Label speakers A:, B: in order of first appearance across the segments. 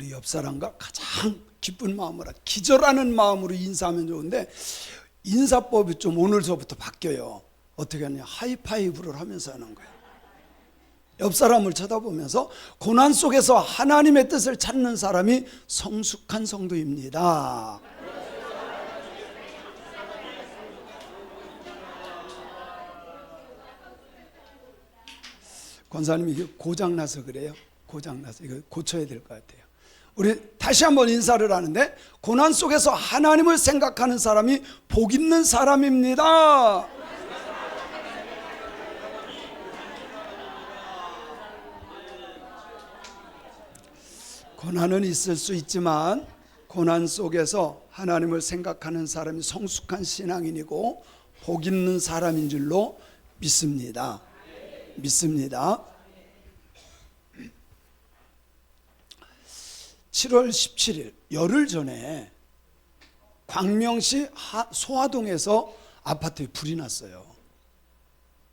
A: 우리 옆 사람과 가장 기쁜 마음으로, 기절하는 마음으로 인사하면 좋은데 인사법이 좀 오늘서부터 바뀌어요. 어떻게 하냐, 하이파이브를 하면서 하는 거예요. 옆 사람을 쳐다보면서 고난 속에서 하나님의 뜻을 찾는 사람이 성숙한 성도입니다. 권사님 이게 고장나서 그래요. 고장나서 이거 고쳐야 될 것 같아요. 우리 다시 한번 인사를 하는데, 고난 속에서 하나님을 생각하는 사람이 복 있는 사람입니다. 고난은 있을 수 있지만 고난 속에서 하나님을 생각하는 사람이 성숙한 신앙인이고 복 있는 사람인 줄로 믿습니다. 7월 17일 열흘 전에 광명시 소화동에서 아파트에 불이 났어요.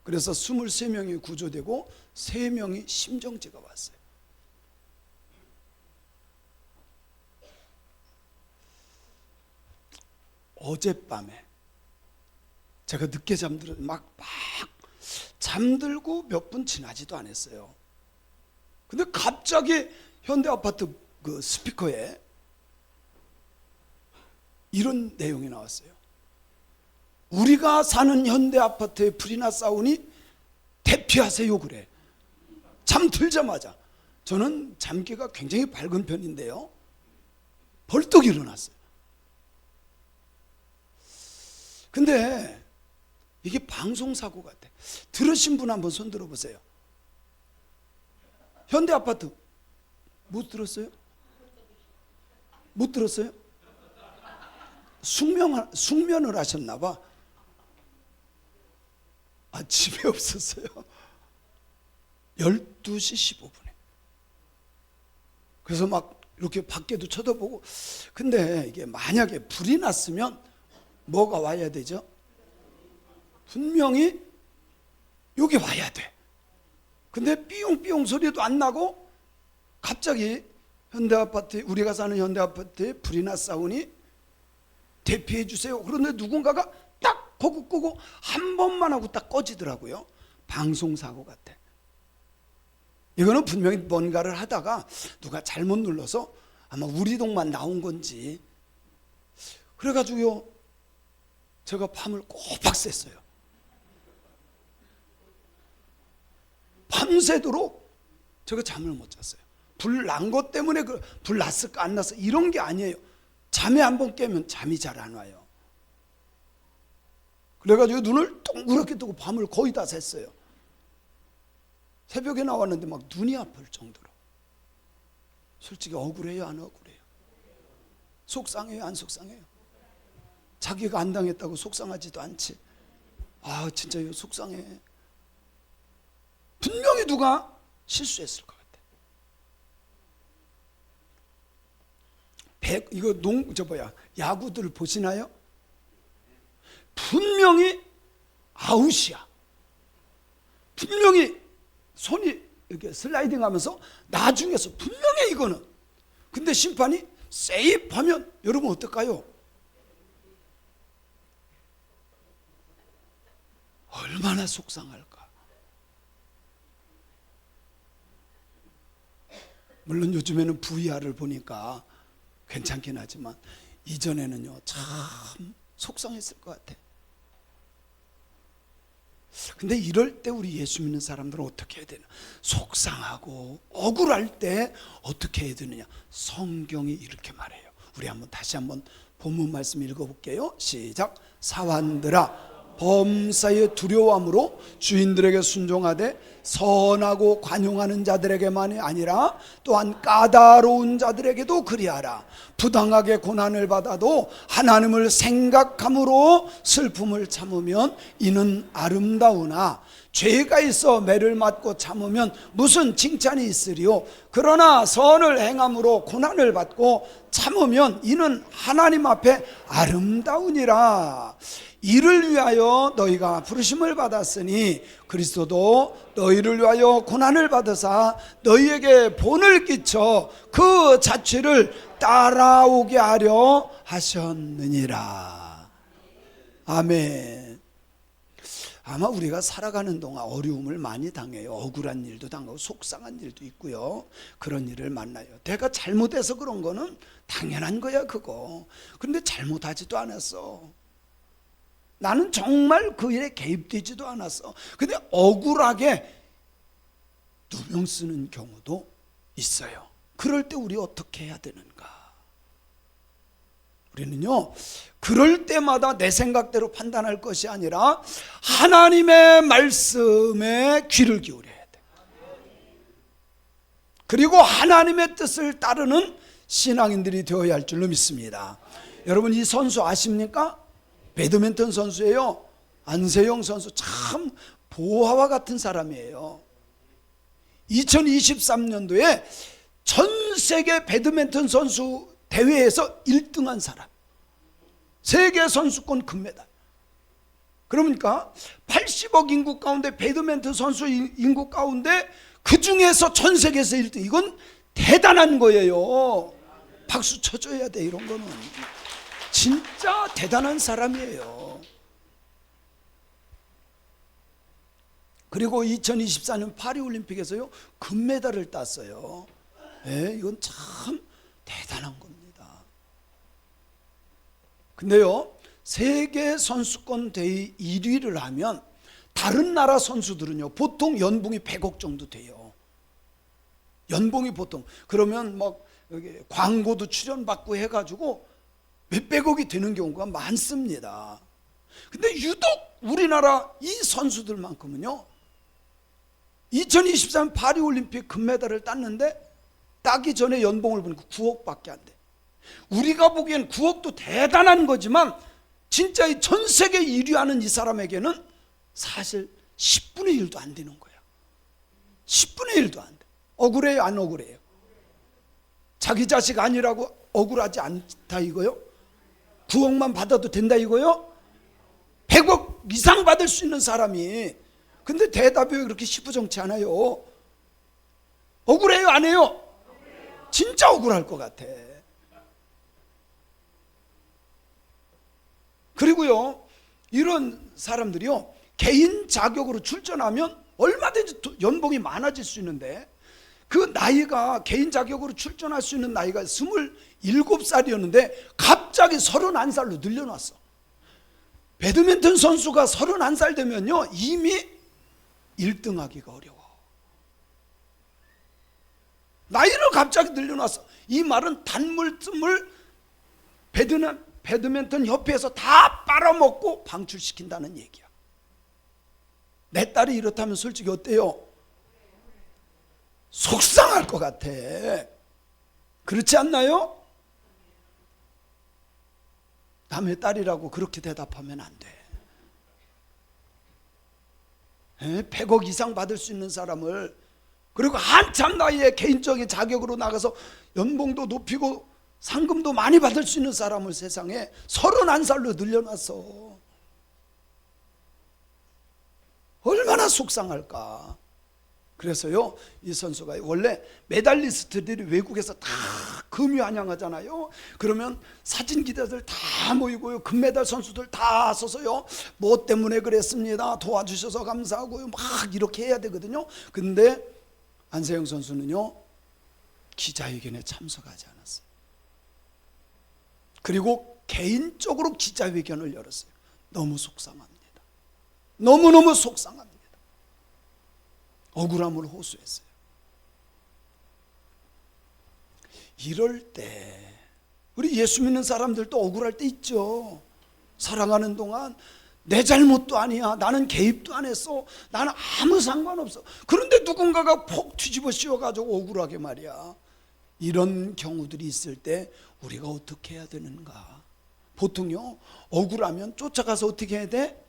A: 그래서 23명이 구조되고 3명이 심정지가 왔어요. 어젯밤에 제가 늦게 막 잠들고 몇 분 지나지도 않았어요. 근데 갑자기 현대아파트 그 스피커에 이런 내용이 나왔어요. 우리가 사는 현대아파트에 불이 났사오니 대피하세요 그래. 잠들자마자, 저는 잠기가 굉장히 밝은 편인데요, 벌떡 일어났어요. 근데 이게 방송사고 같아. 들으신 분 한번 손 들어보세요. 현대아파트 못 들었어요? 못 들었어요? 숙면을 하셨나 봐. 집에 없었어요. 12시 15분에. 그래서 막 이렇게 밖에도 쳐다보고. 근데 이게 만약에 불이 났으면 뭐가 와야 되죠? 분명히 여기 와야 돼. 근데 삐용삐용 소리도 안 나고 갑자기 현대아파트, 우리가 사는 현대아파트에 불이 났사오니 대피해 주세요. 그런데 누군가가 딱 그거 끄고 한 번만 하고 딱 꺼지더라고요. 방송사고 같아. 이거는 분명히 뭔가를 하다가 누가 잘못 눌러서 아마 우리 동만 나온 건지. 그래가지고요, 제가 밤을 꼬박 샜어요. 밤새도록 제가 잠을 못 잤어요. 불 난 것 때문에 불 났을까 안 났을까 이런 게 아니에요. 잠에 한번 깨면 잠이 잘 안 와요. 그래가지고 눈을 동그랗게 뜨고 밤을 거의 다 샜어요. 새벽에 나왔는데 막 눈이 아플 정도로. 솔직히 억울해요, 안 억울해요? 속상해요, 안 속상해요? 자기가 안 당했다고 속상하지도 않지. 진짜 이거 속상해. 분명히 누가 실수했을 것 같아. 이거 야구들 보시나요? 분명히 아웃이야. 분명히 손이 이렇게 슬라이딩 하면서 나중에서 분명히 이거는. 근데 심판이 세이프 하면 여러분 어떨까요? 얼마나 속상할까. 물론 요즘에는 VR을 보니까 괜찮긴 하지만 이전에는요 참 속상했을 것 같아. 근데 이럴 때 우리 예수 믿는 사람들은 어떻게 해야 되나? 속상하고 억울할 때 어떻게 해야 되느냐? 성경이 이렇게 말해요. 우리 다시 한번 본문 말씀 읽어볼게요. 시작. 사환들아, 범사의 두려움으로 주인들에게 순종하되 선하고 관용하는 자들에게만이 아니라 또한 까다로운 자들에게도 그리하라. 부당하게 고난을 받아도 하나님을 생각함으로 슬픔을 참으면 이는 아름다우나 죄가 있어 매를 맞고 참으면 무슨 칭찬이 있으리요. 그러나 선을 행함으로 고난을 받고 참으면 이는 하나님 앞에 아름다우니라. 이를 위하여 너희가 부르심을 받았으니 그리스도도 너희를 위하여 고난을 받으사 너희에게 본을 끼쳐 그 자취를 따라오게 하려 하셨느니라. 아멘. 아마 우리가 살아가는 동안 어려움을 많이 당해요. 억울한 일도 당하고 속상한 일도 있고요. 그런 일을 만나요. 내가 잘못해서 그런 거는 당연한 거야 그거. 그런데 잘못하지도 않았어. 나는 정말 그 일에 개입되지도 않았어. 근데 억울하게 누명 쓰는 경우도 있어요. 그럴 때 우리 어떻게 해야 되는가? 우리는요, 그럴 때마다 내 생각대로 판단할 것이 아니라 하나님의 말씀에 귀를 기울여야 돼. 그리고 하나님의 뜻을 따르는 신앙인들이 되어야 할 줄로 믿습니다. 여러분, 이 선수 아십니까? 배드민턴 선수예요. 안세영 선수, 참 보화와 같은 사람이에요. 2023년도에 전 세계 배드민턴 선수 대회에서 1등한 사람, 세계 선수권 금메달. 그러니까 80억 인구 가운데 배드민턴 선수 인구 가운데 그 중에서 전 세계에서 1등. 이건 대단한 거예요. 박수 쳐줘야 돼. 이런 거는 진짜 대단한 사람이에요. 그리고 2024년 파리올림픽에서요 금메달을 땄어요. 이건 참 대단한 겁니다. 근데요, 세계 선수권 대회 1위를 하면 다른 나라 선수들은요 보통 연봉이 100억 정도 돼요. 연봉이 보통. 그러면 막 여기 광고도 출연받고 해가지고 몇백억이 되는 경우가 많습니다. 근데 유독 우리나라 이 선수들만큼은요 2023 파리올림픽 금메달을 땄는데 따기 전에 연봉을 보니까 9억밖에 안 돼. 우리가 보기엔 9억도 대단한 거지만 진짜 이 전 세계 1위 하는 이 사람에게는 사실 10분의 1도 안 되는 거야. 10분의 1도 안 돼. 억울해요, 안 억울해요? 자기 자식 아니라고 억울하지 않다 이거요? 9억만 받아도 된다 이거요? 100억 이상 받을 수 있는 사람이. 근데 대답이 왜 그렇게 시부정치 않아요? 억울해요, 안 해요? 진짜 억울할 것 같아. 그리고요, 이런 사람들이요 개인 자격으로 출전하면 얼마든지 연봉이 많아질 수 있는데 그 나이가, 개인 자격으로 출전할 수 있는 나이가 27살이었는데 갑자기 31살로 늘려놨어. 배드민턴 선수가 31살 되면요 이미 1등 하기가 어려워. 나이를 갑자기 늘려놨어. 이 말은 단물쯤을 배드민턴 협회에서 다 빨아먹고 방출시킨다는 얘기야. 내 딸이 이렇다면 솔직히 어때요? 속상할 것 같아. 그렇지 않나요? 남의 딸이라고 그렇게 대답하면 안 돼. 100억 이상 받을 수 있는 사람을, 그리고 한참 나이에 개인적인 자격으로 나가서 연봉도 높이고 상금도 많이 받을 수 있는 사람을 세상에 31살로 늘려놨어. 얼마나 속상할까. 그래서요 이 선수가 원래 메달리스트들이 외국에서 다 금유한양하잖아요. 그러면 사진 기자들 다 모이고요, 금메달 선수들 다 서서요 뭐 때문에 그랬습니다, 도와주셔서 감사하고요 막 이렇게 해야 되거든요. 근데 안세영 선수는요 기자회견에 참석하지 않았어요. 그리고 개인적으로 기자회견을 열었어요. 너무 속상합니다. 너무너무 속상합니다. 억울함을 호소했어요. 이럴 때 우리 예수 믿는 사람들도 억울할 때 있죠. 살아가는 동안 내 잘못도 아니야, 나는 개입도 안 했어, 나는 아무 상관없어. 그런데 누군가가 폭 뒤집어 씌워가지고 억울하게 말이야. 이런 경우들이 있을 때 우리가 어떻게 해야 되는가. 보통요 억울하면 쫓아가서 어떻게 해야 돼?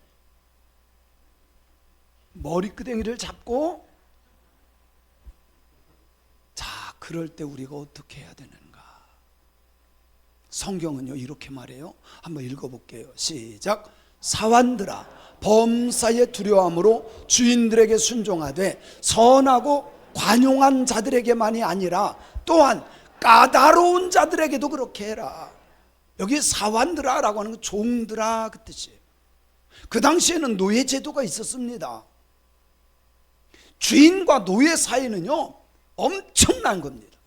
A: 머리끄댕이를 잡고. 자, 그럴 때 우리가 어떻게 해야 되는가. 성경은요 이렇게 말해요. 한번 읽어볼게요. 시작. 사환들아 범사의 두려움으로 주인들에게 순종하되 선하고 관용한 자들에게만이 아니라 또한 까다로운 자들에게도 그렇게 해라. 여기 사환들아 라고 하는 건 종들아 그 뜻이에요. 그 당시에는 노예 제도가 있었습니다. 주인과 노예 사이는요 엄청난 겁니다.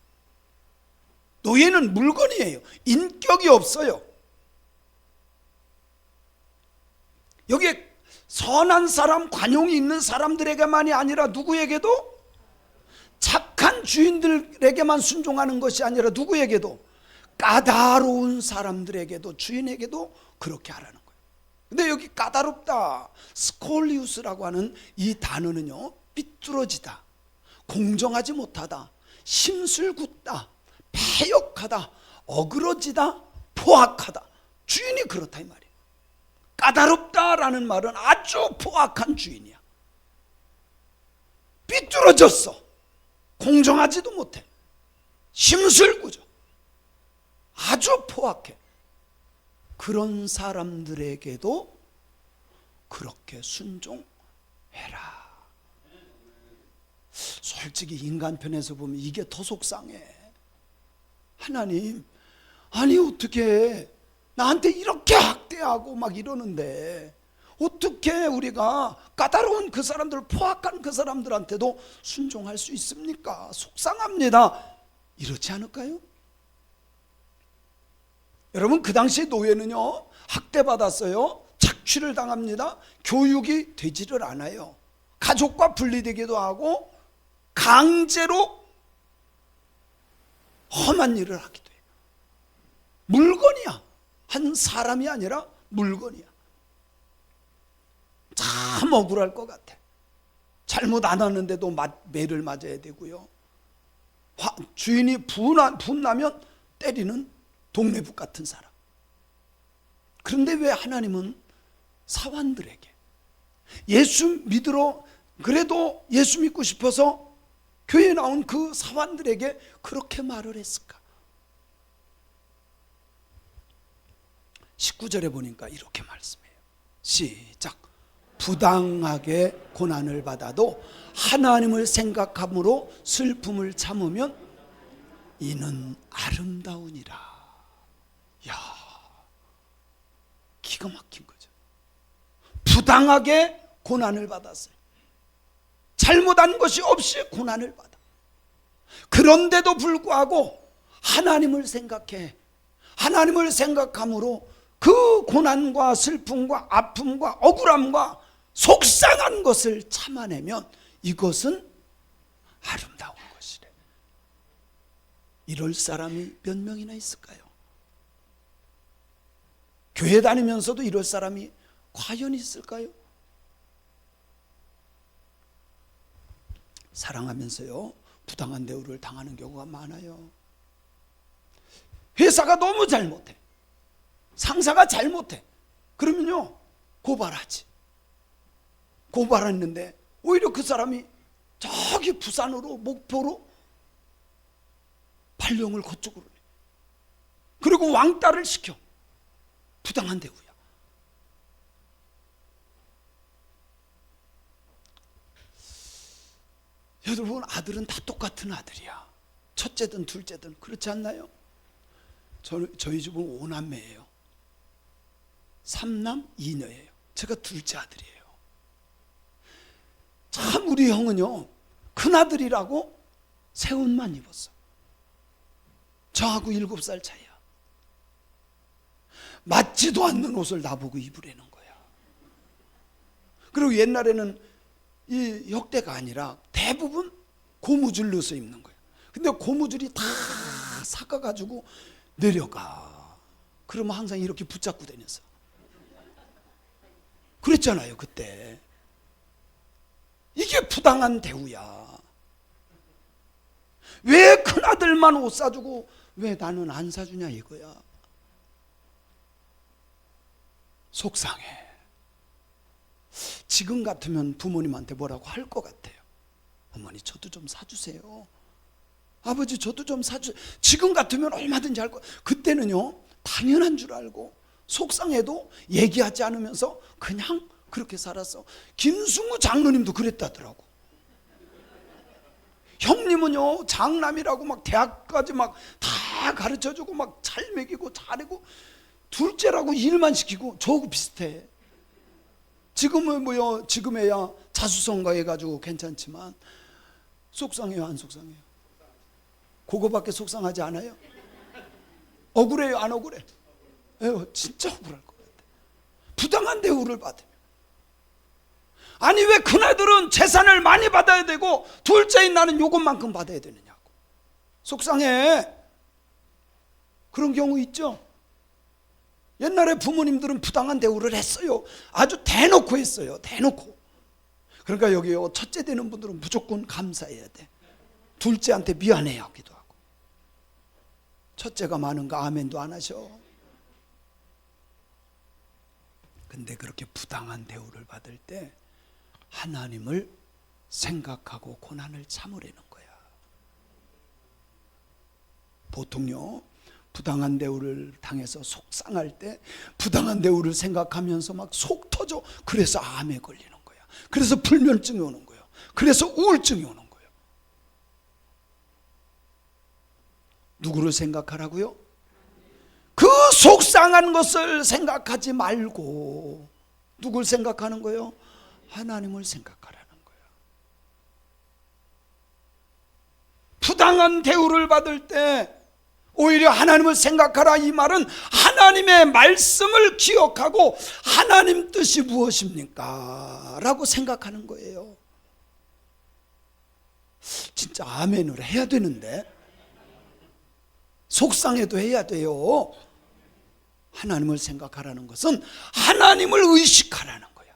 A: 노예는 물건이에요. 인격이 없어요. 여기에 선한 사람, 관용이 있는 사람들에게만이 아니라 누구에게도, 착한 주인들에게만 순종하는 것이 아니라 누구에게도, 까다로운 사람들에게도, 주인에게도 그렇게 하라는 거예요. 근데 여기 까다롭다, 스콜리우스라고 하는 이 단어는요 삐뚤어지다, 공정하지 못하다, 심술궂다, 패역하다, 어그러지다, 포악하다, 주인이 그렇다 이 말이에요. 까다롭다라는 말은 아주 포악한 주인이야. 삐뚤어졌어. 공정하지도 못해. 심술궂어. 아주 포악해. 그런 사람들에게도 그렇게 순종해라. 솔직히 인간 편에서 보면 이게 더 속상해. 하나님, 아니 어떻게 나한테 이렇게 학대하고 막 이러는데 어떻게 우리가 까다로운 그 사람들, 포악한 그 사람들한테도 순종할 수 있습니까? 속상합니다. 이렇지 않을까요? 여러분, 그 당시 노예는요 학대받았어요. 착취를 당합니다. 교육이 되지를 않아요. 가족과 분리되기도 하고 강제로 험한 일을 하기도 해요. 물건이야. 한 사람이 아니라 물건이야. 참 억울할 것 같아. 잘못 안 하는데도 매를 맞아야 되고요. 주인이 분나면 때리는 동네북 같은 사람. 그런데 왜 하나님은 사환들에게, 예수 믿으러 그래도 예수 믿고 싶어서 교회에 나온 그 사환들에게 그렇게 말을 했을까? 19절에 보니까 이렇게 말씀해요. 시작. 부당하게 고난을 받아도 하나님을 생각함으로 슬픔을 참으면 이는 아름다우니라. 야, 기가 막힌 거죠. 부당하게 고난을 받았어요. 잘못한 것이 없이 고난을 받아. 그런데도 불구하고 하나님을 생각해. 하나님을 생각함으로 그 고난과 슬픔과 아픔과 억울함과 속상한 것을 참아내면 이것은 아름다운 것이래. 이럴 사람이 몇 명이나 있을까요? 교회 다니면서도 이럴 사람이 과연 있을까요? 사랑하면서요 부당한 대우를 당하는 경우가 많아요. 회사가 너무 잘못해, 상사가 잘못해, 그러면요 고발하지. 고발했는데 오히려 그 사람이 저기 부산으로, 목포로 발령을 그쪽으로 내. 그리고 왕따를 시켜. 부당한 대우야. 여러분, 아들은 다 똑같은 아들이야. 첫째든 둘째든. 그렇지 않나요? 저희 집은 5남매예요 3남 2녀예요 제가 둘째 아들이에요. 참 우리 형은요 큰아들이라고 새 옷만 입었어. 저하고 7살 차이야. 맞지도 않는 옷을 나보고 입으라는 거야. 그리고 옛날에는 이 혁대가 아니라 대부분 고무줄 넣어서 입는 거야. 근데 고무줄이 다 삭아가지고 내려가. 그러면 항상 이렇게 붙잡고 다녔어. 그랬잖아요 그때. 이게 부당한 대우야. 왜 큰아들만 옷 사주고 왜 나는 안 사주냐 이거야. 속상해. 지금 같으면 부모님한테 뭐라고 할 것 같아요. 어머니 저도 좀 사주세요. 아버지 저도 좀 사주세요. 지금 같으면 얼마든지 할 거. 그때는요 당연한 줄 알고 속상해도 얘기하지 않으면서 그냥 그렇게 살았어. 김승우 장로님도 그랬다더라고. 형님은요, 장남이라고 막 대학까지 막 다 가르쳐주고 막 잘 먹이고 잘하고 둘째라고 일만 시키고 저하고 비슷해. 지금은 뭐요, 지금에야 자수성가 해가지고 괜찮지만 속상해요, 안 속상해요? 그거밖에 속상하지 않아요? 억울해요, 안 억울해? 진짜 억울할 것 같아. 부당한 대우를 받으면. 아니 왜 큰아들은 재산을 많이 받아야 되고 둘째인 나는 요것만큼 받아야 되느냐고. 속상해. 그런 경우 있죠. 옛날에 부모님들은 부당한 대우를 했어요. 아주 대놓고 했어요. 대놓고. 그러니까 여기요, 첫째 되는 분들은 무조건 감사해야 돼. 둘째한테 미안해야 하기도 하고. 첫째가 많은가 아멘도 안 하셔. 근데 그렇게 부당한 대우를 받을 때 하나님을 생각하고 고난을 참으려는 거야. 보통요, 부당한 대우를 당해서 속상할 때 부당한 대우를 생각하면서 막 속 터져. 그래서 암에 걸리는 거야. 그래서 불면증이 오는 거예요. 그래서 우울증이 오는 거예요. 누구를 생각하라고요? 그 속상한 것을 생각하지 말고 누굴 생각하는 거예요? 하나님을 생각하라는 거예요. 부당한 대우를 받을 때 오히려 하나님을 생각하라, 이 말은 하나님의 말씀을 기억하고 하나님 뜻이 무엇입니까? 라고 생각하는 거예요. 진짜 아멘을 해야 되는데 속상해도 해야 돼요. 하나님을 생각하라는 것은 하나님을 의식하라는 거야.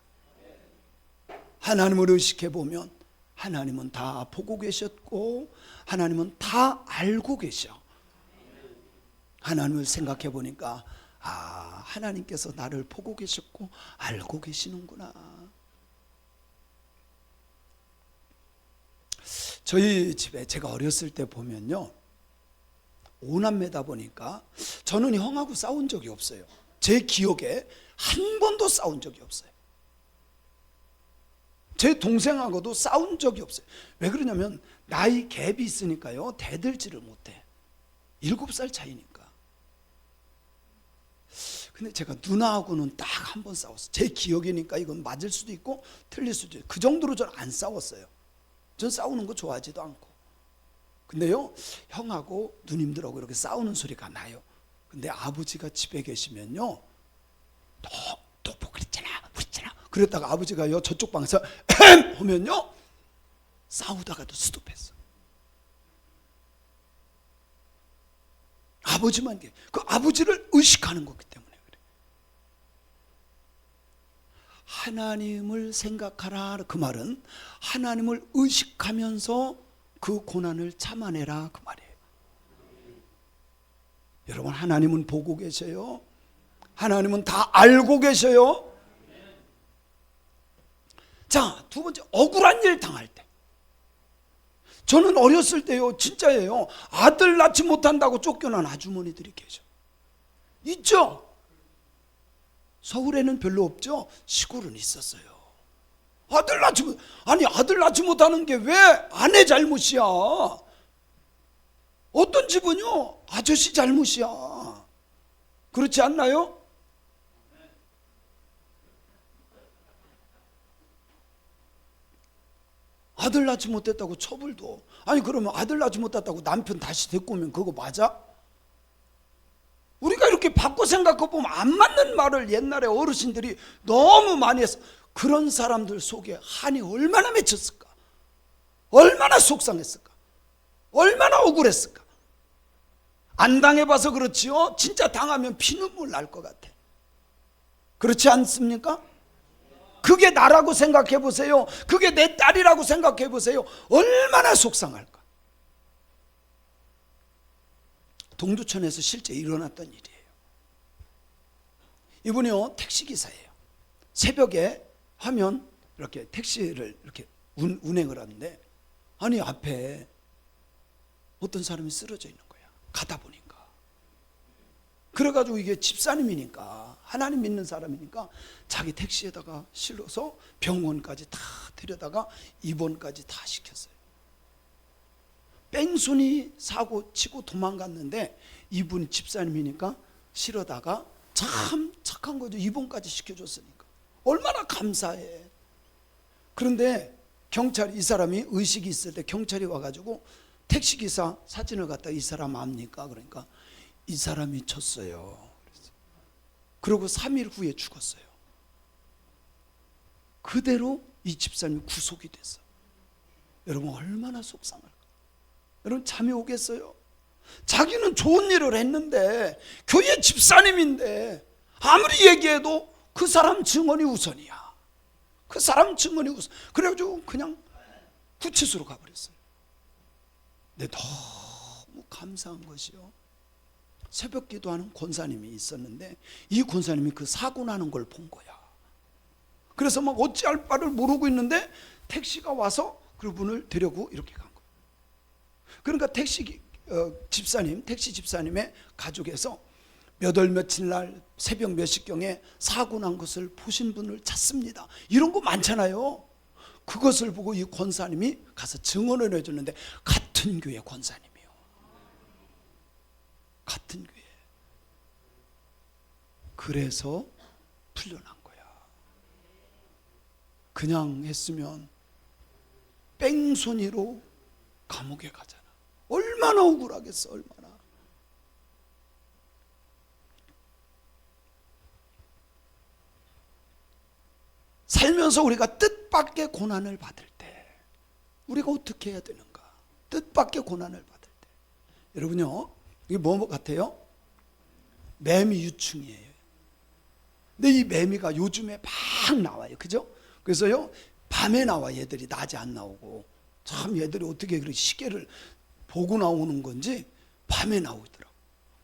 A: 하나님을 의식해 보면 하나님은 다 보고 계셨고 하나님은 다 알고 계셔. 하나님을 생각해 보니까 하나님께서 나를 보고 계셨고 알고 계시는구나. 저희 집에 제가 어렸을 때 보면요, 5남매다 보니까 저는 형하고 싸운 적이 없어요. 제 기억에 한 번도 싸운 적이 없어요. 제 동생하고도 싸운 적이 없어요. 왜 그러냐면 나이 갭이 있으니까요, 대들지를 못해. 7살 차이니까. 근데 제가 누나하고는 딱 한 번 싸웠어요. 제 기억이니까 이건 맞을 수도 있고 틀릴 수도 있고, 그 정도로 전 안 싸웠어요. 전 싸우는 거 좋아하지도 않고. 근데요, 형하고 누님들하고 이렇게 싸우는 소리가 나요. 근데 아버지가 집에 계시면요, 너 뭐 그랬잖아, 그랬다가 아버지가요 저쪽 방에서 하면요, 싸우다가도 스톱했어. 아버지만 그 아버지를 의식하는 거기 때문에 그래. 하나님을 생각하라, 그 말은 하나님을 의식하면서 그 고난을 참아내라, 그 말이에요. 여러분, 하나님은 보고 계셔요. 하나님은 다 알고 계셔요. 자, 두 번째, 억울한 일 당할 때. 저는 어렸을 때요, 진짜예요, 아들 낳지 못한다고 쫓겨난 아주머니들이 계셔. 있죠? 서울에는 별로 없죠? 시골은 있었어요. 아들 낳지 못하는 게 왜 아내 잘못이야? 어떤 집은요, 아저씨 잘못이야. 그렇지 않나요? 아들 낳지 못했다고 처벌도. 아니 그러면 아들 낳지 못했다고 남편 다시 데리고 오면 그거 맞아? 우리가 이렇게 바꿔 생각해보면 안 맞는 말을 옛날에 어르신들이 너무 많이 했어. 그런 사람들 속에 한이 얼마나 맺혔을까? 얼마나 속상했을까? 얼마나 억울했을까? 안 당해봐서 그렇지요, 진짜 당하면 피눈물 날 것 같아. 그렇지 않습니까? 그게 나라고 생각해 보세요. 그게 내 딸이라고 생각해 보세요. 얼마나 속상할까? 동두천에서 실제 일어났던 일이에요. 이분이요, 택시기사예요. 새벽에 하면 이렇게 택시를 이렇게 운행을 하는데, 아니 앞에 어떤 사람이 쓰러져 있는 거야. 가다 보니까. 그래가지고 이게 집사님이니까 하나님 믿는 사람이니까 자기 택시에다가 실어서 병원까지 다 데려다가 입원까지 다 시켰어요. 뺑소니 사고 치고 도망갔는데 이분 집사님이니까 실어다가 참 착한 거죠. 입원까지 시켜줬으니까 얼마나 감사해. 그런데 경찰이, 이 사람이 의식이 있을 때 경찰이 와가지고 택시기사 사진을 갖다 이 사람 압니까? 그러니까 이 사람이 쳤어요. 그리고 3일 후에 죽었어요. 그대로 이 집사님이 구속이 됐어. 여러분 얼마나 속상할까? 여러분 잠이 오겠어요? 자기는 좋은 일을 했는데, 교회 집사님인데 아무리 얘기해도 그 사람 증언이 우선이야. 그 사람 증언이 우선. 그래가지고 그냥 구치소로 가버렸어요. 근데 너무 감사한 것이요, 새벽 기도하는 권사님이 있었는데 이 권사님이 그 사고 나는 걸 본 거야. 그래서 막 어찌할 바를 모르고 있는데 택시가 와서 그분을 데려고 이렇게 간 거야. 그러니까 택시 집사님의 가족에서 몇 월 며칠 날 새벽 몇 시경에 사고 난 것을 보신 분을 찾습니다. 이런 거 많잖아요. 그것을 보고 이 권사님이 가서 증언을 해줬는데 같은 교회 권사님이요. 같은 교회. 그래서 풀려난 거야. 그냥 했으면 뺑소니로 감옥에 가잖아. 얼마나 억울하겠어, 얼마나. 살면서 우리가 뜻밖의 고난을 받을 때 우리가 어떻게 해야 되는가? 뜻밖의 고난을 받을 때, 여러분요, 이게 뭐 같아요? 매미 유충이에요. 근데 이 매미가 요즘에 막 나와요, 그죠? 그래서요 밤에 나와. 얘들이 낮에 안 나오고. 참 얘들이 어떻게 그렇게 시계를 보고 나오는 건지 밤에 나오더라고.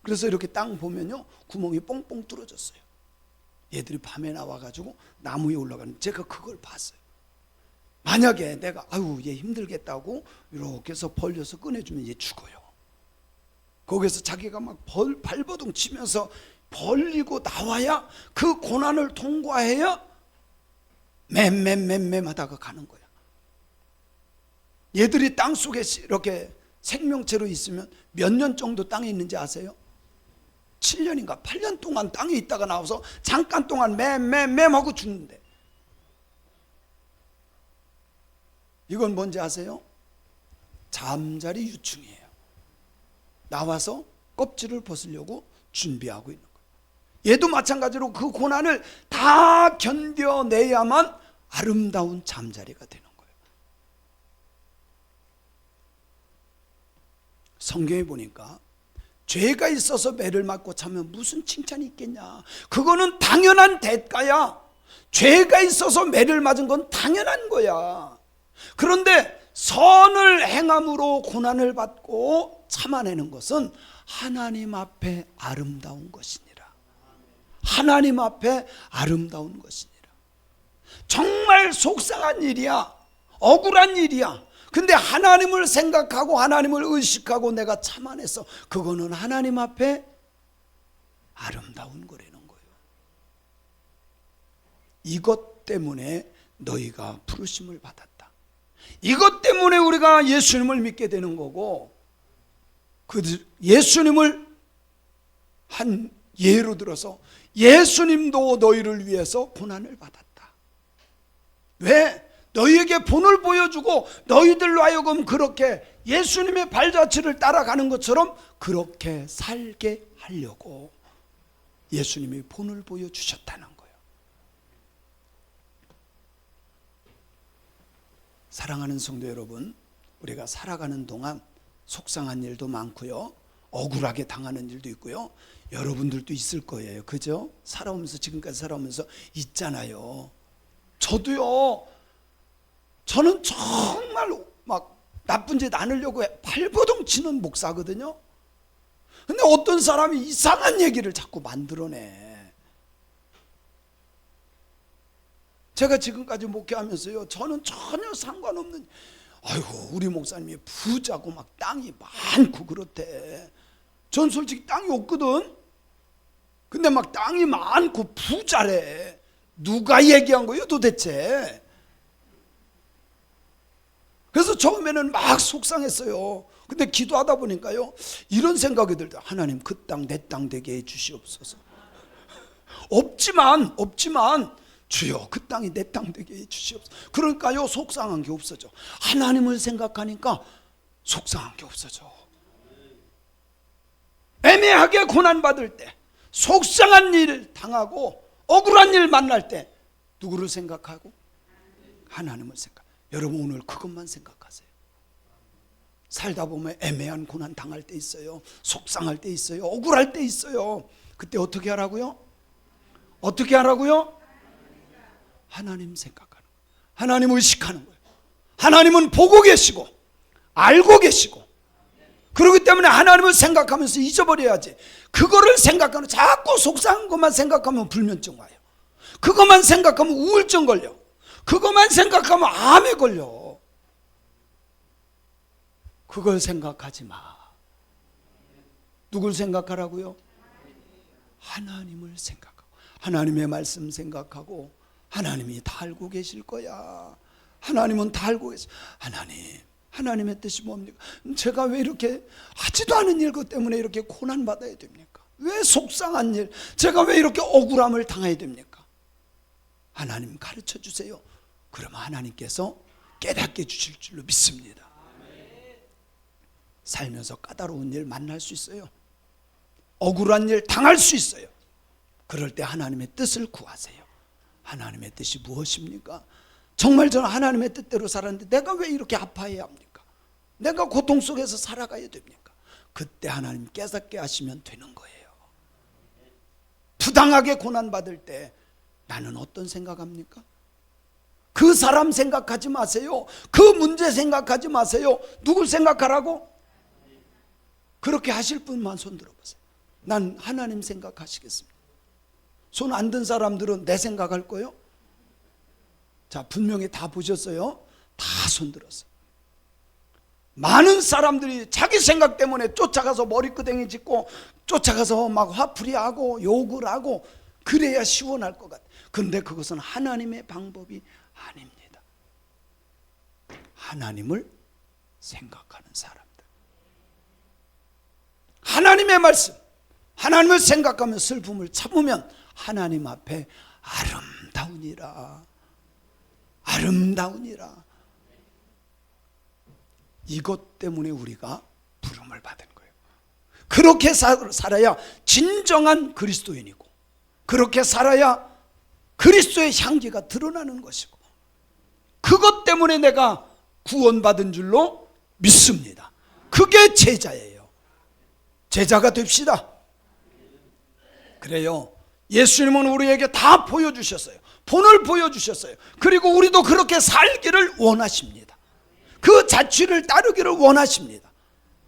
A: 그래서 이렇게 땅 보면요 구멍이 뽕뽕 뚫어졌어요. 얘들이 밤에 나와가지고 나무 위에 올라가는, 제가 그걸 봤어요. 만약에 내가 아유 얘 힘들겠다고 이렇게 해서 벌려서 꺼내주면 얘 죽어요. 거기서 자기가 막 발버둥 치면서 벌리고 나와야 그 고난을 통과해야 맴맴맴맴 하다가 가는 거야. 얘들이 땅속에 이렇게 생명체로 있으면 몇 년 정도 땅에 있는지 아세요? 7년인가 8년 동안 땅에 있다가 나와서 잠깐 동안 맴맴맴 하고 죽는데, 이건 뭔지 아세요? 잠자리 유충이에요. 나와서 껍질을 벗으려고 준비하고 있는 거예요. 얘도 마찬가지로 그 고난을 다 견뎌내야만 아름다운 잠자리가 되는 거예요. 성경에 보니까 죄가 있어서 매를 맞고 자면 무슨 칭찬이 있겠냐. 그거는 당연한 대가야. 죄가 있어서 매를 맞은 건 당연한 거야. 그런데 선을 행함으로 고난을 받고 참아내는 것은 하나님 앞에 아름다운 것이니라. 하나님 앞에 아름다운 것이니라. 정말 속상한 일이야. 억울한 일이야. 근데 하나님을 생각하고 하나님을 의식하고 내가 참아내서 그거는 하나님 앞에 아름다운 거라는 거예요. 이것 때문에 너희가 부르심을 받았다. 이것 때문에 우리가 예수님을 믿게 되는 거고, 그 예수님을 한 예로 들어서 예수님도 너희를 위해서 고난을 받았다. 왜? 너희에게 본을 보여주고 너희들로 하여금 그렇게 예수님의 발자취를 따라가는 것처럼 그렇게 살게 하려고 예수님이 본을 보여주셨다는 거예요. 사랑하는 성도 여러분, 우리가 살아가는 동안 속상한 일도 많고요, 억울하게 당하는 일도 있고요, 여러분들도 있을 거예요. 그죠? 살아오면서, 지금까지 살아오면서 있잖아요. 저도요, 저는 정말 막 나쁜 짓 안 하려고 발버둥 치는 목사거든요. 근데 어떤 사람이 이상한 얘기를 자꾸 만들어내. 제가 지금까지 목회하면서요, 저는 전혀 상관없는, 아이고 우리 목사님이 부자고 막 땅이 많고 그렇대. 전 솔직히 땅이 없거든. 근데 막 땅이 많고 부자래. 누가 얘기한 거예요 도대체? 그래서 처음에는 막 속상했어요. 근데 기도하다 보니까요, 이런 생각이 들다. 하나님, 그 땅 내 땅 되게 해 주시옵소서. 없지만 주여, 그 땅이 내 땅 되게 해 주시옵소서. 그러니까요, 속상한 게 없어져. 하나님을 생각하니까 속상한 게 없어져. 애매하게 고난받을 때, 속상한 일 당하고 억울한 일 만날 때 누구를 생각하고? 하나님을 생각. 여러분, 오늘 그것만 생각하세요. 살다 보면 애매한 고난 당할 때 있어요. 속상할 때 있어요. 억울할 때 있어요. 그때 어떻게 하라고요? 어떻게 하라고요? 하나님 생각하는 거예요. 하나님 의식하는 거예요. 하나님은 보고 계시고 알고 계시고, 그렇기 때문에 하나님을 생각하면서 잊어버려야지. 그거를 생각하면, 자꾸 속상한 것만 생각하면 불면증 와요. 그것만 생각하면 우울증 걸려. 그것만 생각하면 암에 걸려. 그걸 생각하지 마. 누굴 생각하라고요? 하나님을 생각하고, 하나님의 말씀 생각하고, 하나님이 다 알고 계실 거야. 하나님은 다 알고 계세요. 하나님의 뜻이 뭡니까? 제가 왜 이렇게 하지도 않은 일 것 때문에 이렇게 고난받아야 됩니까? 왜 속상한 일, 제가 왜 이렇게 억울함을 당해야 됩니까? 하나님 가르쳐 주세요. 그러면 하나님께서 깨닫게 주실 줄로 믿습니다. 살면서 까다로운 일 만날 수 있어요. 억울한 일 당할 수 있어요. 그럴 때 하나님의 뜻을 구하세요. 하나님의 뜻이 무엇입니까? 정말 저는 하나님의 뜻대로 살았는데 내가 왜 이렇게 아파해야 합니까? 내가 고통 속에서 살아가야 됩니까? 그때 하나님 깨닫게 하시면 되는 거예요. 부당하게 고난받을 때 나는 어떤 생각합니까? 그 사람 생각하지 마세요. 그 문제 생각하지 마세요. 누굴 생각하라고? 그렇게 하실 분만 손 들어보세요. 난 하나님 생각하시겠습니다. 손 안 든 사람들은 내 생각할 거예요? 자, 분명히 다 보셨어요? 다 손 들었어요. 많은 사람들이 자기 생각 때문에 쫓아가서 머리끄댕이 짚고, 쫓아가서 막 화풀이하고 욕을 하고, 그래야 시원할 것 같아요. 그런데 그것은 하나님의 방법이 아닙니다. 하나님을 생각하는 사람들, 하나님의 말씀, 하나님을 생각하며 슬픔을 참으면 하나님 앞에 아름다우니라. 아름다우니라. 이것 때문에 우리가 부름을 받은 거예요. 그렇게 살아야 진정한 그리스도인이고, 그렇게 살아야 그리스도의 향기가 드러나는 것이고, 그것 때문에 내가 구원받은 줄로 믿습니다. 그게 제자예요. 제자가 됩시다. 그래요. 예수님은 우리에게 다 보여주셨어요. 본을 보여주셨어요. 그리고 우리도 그렇게 살기를 원하십니다. 그 자취를 따르기를 원하십니다.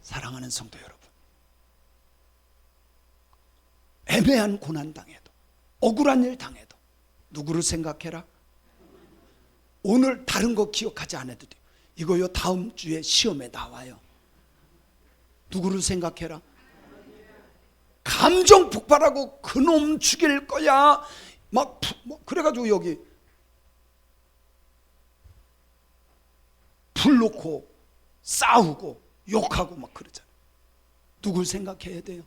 A: 사랑하는 성도 여러분, 애매한 고난 당해도, 억울한 일 당해도 누구를 생각해라? 오늘 다른 거 기억하지 않아도 돼요. 이거요, 다음 주에 시험에 나와요. 누구를 생각해라? 감정 폭발하고 그놈 죽일 거야 막 그래가지고 여기 불 놓고 싸우고 욕하고 막 그러잖아요. 누굴 생각해야 돼요?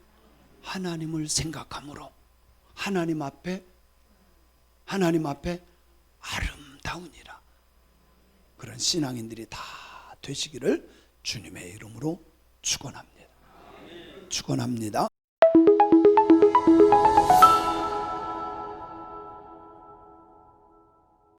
A: 하나님을 생각함으로 하나님 앞에 아름다우니라. 그런 신앙인들이 다 되시기를 주님의 이름으로 축원합니다. 축원합니다.